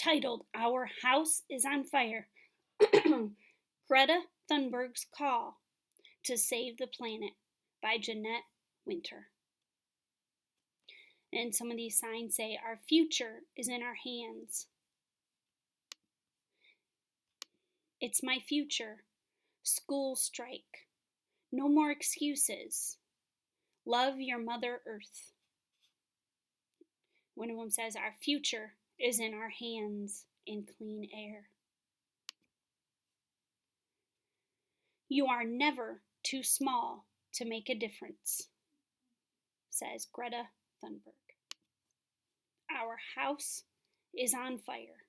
titled Our House is on Fire. Greta Thunberg's Call to Save the Planet by Jeanette Winter. And some of these signs say, our future is in our hands. It's my future. School strike. No more excuses. Love your Mother Earth. One of them says, our future is in our hands in clean air. You are never too small to make a difference, says Greta Thunberg. Our house is on fire.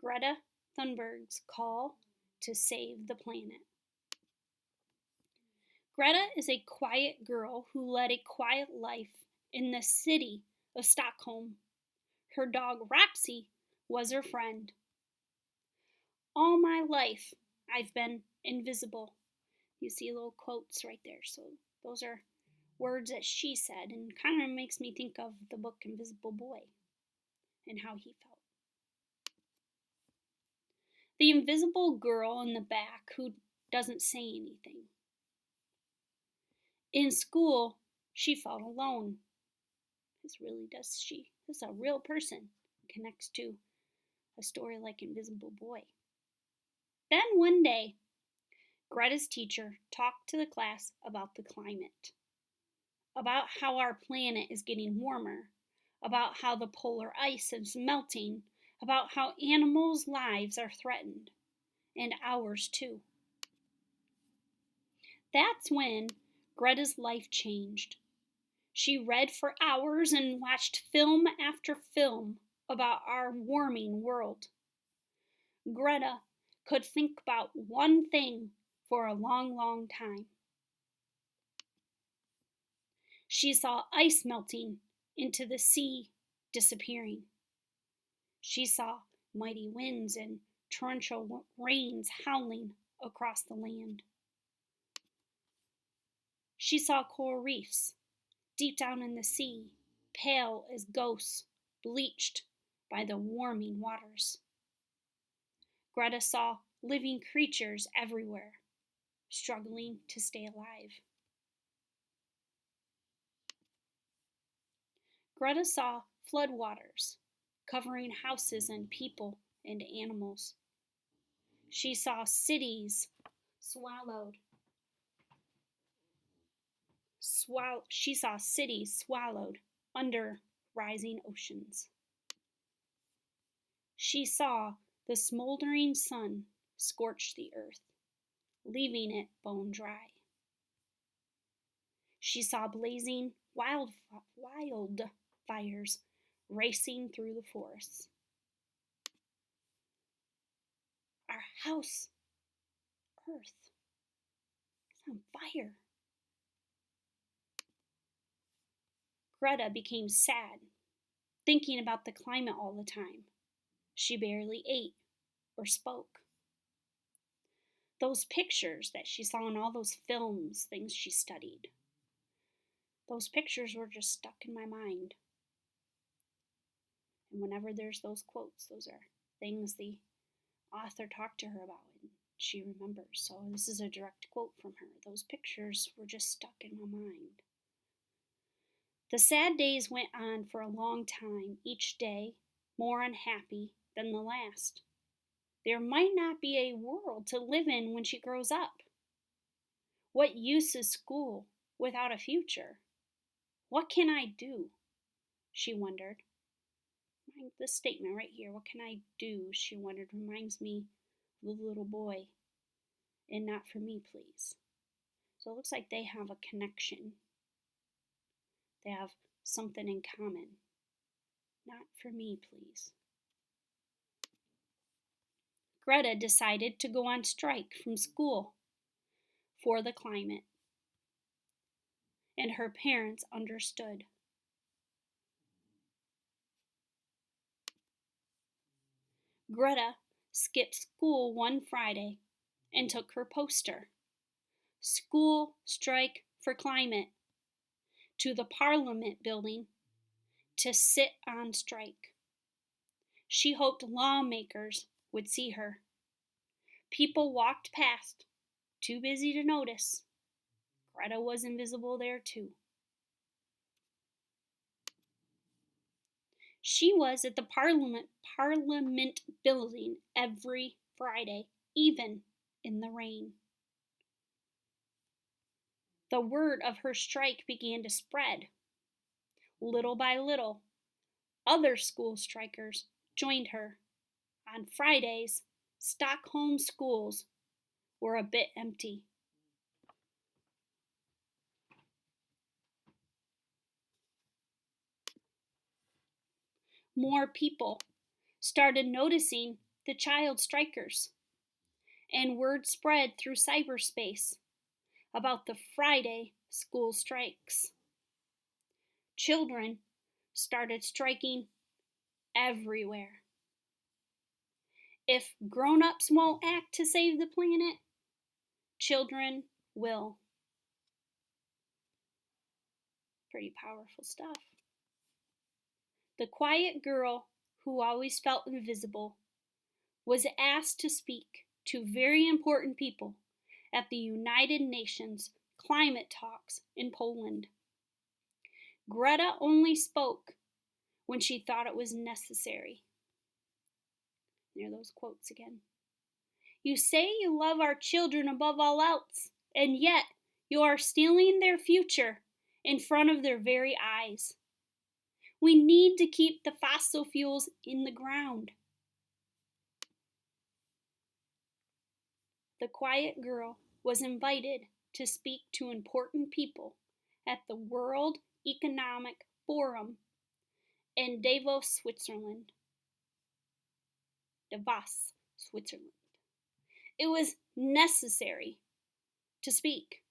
Greta Thunberg's call to save the planet. Greta is a quiet girl who led a quiet life in the city of Stockholm. Her dog Roxy was her friend. All my life, I've been invisible. You see little quotes right there. So those are words that she said, and kind of makes me think of the book Invisible Boy and how he felt. The invisible girl in the back who doesn't say anything. In school, she felt alone. This really does she. This is a real person. Connects to a story like Invisible Boy. Then one day, Greta's teacher talked to the class about the climate, about how our planet is getting warmer, about how the polar ice is melting, about how animals' lives are threatened, and ours too. That's when Greta's life changed. She read for hours and watched film after film about our warming world. Greta could think about one thing for a long, long time. She saw ice melting into the sea, disappearing. She saw mighty winds and torrential rains howling across the land. She saw coral reefs deep down in the sea, pale as ghosts, bleached by the warming waters. Greta saw living creatures everywhere, struggling to stay alive. Greta saw floodwaters covering houses and people and animals. She saw cities swallowed. She saw cities swallowed under rising oceans. She saw the smoldering sun scorch the earth, leaving it bone dry. She saw blazing wildfires racing through the forests. Our house, Earth, is on fire. Greta became sad, thinking about the climate all the time. She barely ate or spoke. Those pictures that she saw in all those films, things she studied, those pictures were just stuck in my mind. And whenever there's those quotes, those are things the author talked to her about and she remembers. So this is a direct quote from her. Those pictures were just stuck in my mind. The sad days went on for a long time, each day more unhappy than the last. There might not be a world to live in when she grows up. What use is school without a future? What can I do? She wondered. This statement right here, what can I do? She wondered, reminds me of the little boy. And not for me, please. So it looks like they have a connection. They have something in common. Not for me, please. Greta decided to go on strike from school for the climate. And her parents understood. Greta skipped school one Friday and took her poster, School Strike for Climate, to the Parliament building to sit on strike. She hoped lawmakers would see her. People walked past, too busy to notice. Greta was invisible there too. She was at the Parliament building every Friday, even in the rain. The word of her strike began to spread. Little by little, other school strikers joined her. On Fridays, Stockholm schools were a bit empty. More people started noticing the child strikers, and word spread through cyberspace about the Friday school strikes. Children started striking everywhere. If grown-ups won't act to save the planet, children will. Pretty powerful stuff. The quiet girl who always felt invisible was asked to speak to very important people at the United Nations climate talks in Poland. Greta only spoke when she thought it was necessary. There are those quotes again. You say you love our children above all else, and yet you are stealing their future in front of their very eyes. We need to keep the fossil fuels in the ground. The quiet girl was invited to speak to important people at the World Economic Forum in Davos, Switzerland. It was necessary to speak.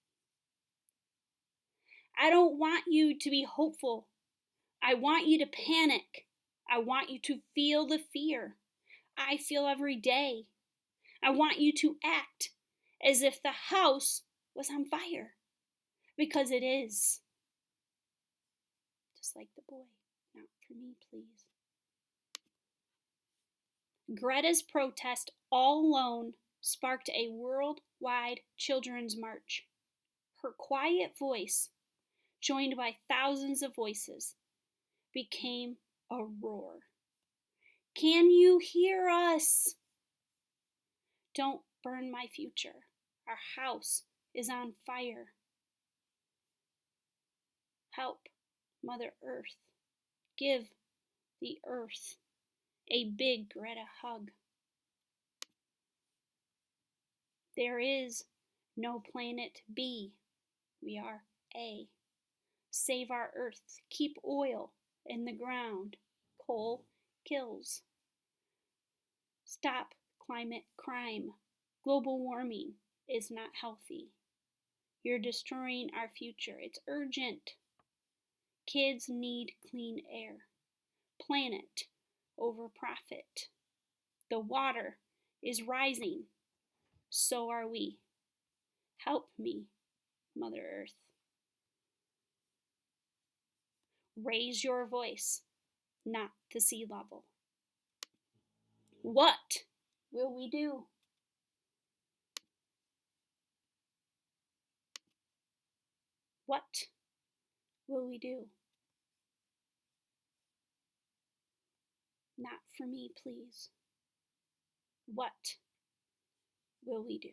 I don't want you to be hopeful. I want you to panic. I want you to feel the fear I feel every day. I want you to act as if the house was on fire, because it is. Just like the boy. Not for me, please. Greta's protest all alone sparked a worldwide children's march. Her quiet voice, joined by thousands of voices, became a roar. Can you hear us? Don't burn my future. Our house is on fire. Help, Mother Earth. Give the earth a big Greta hug. There is no planet B. We are A. Save our earth. Keep oil in the ground. Coal kills. Stop climate crime. Global warming is not healthy. You're destroying our future. It's urgent. Kids need clean air. Planet over profit. The water is rising. So are we. Help me, Mother Earth. Raise your voice, not the sea level. What will we do? What will we do? Not for me, please. What will we do?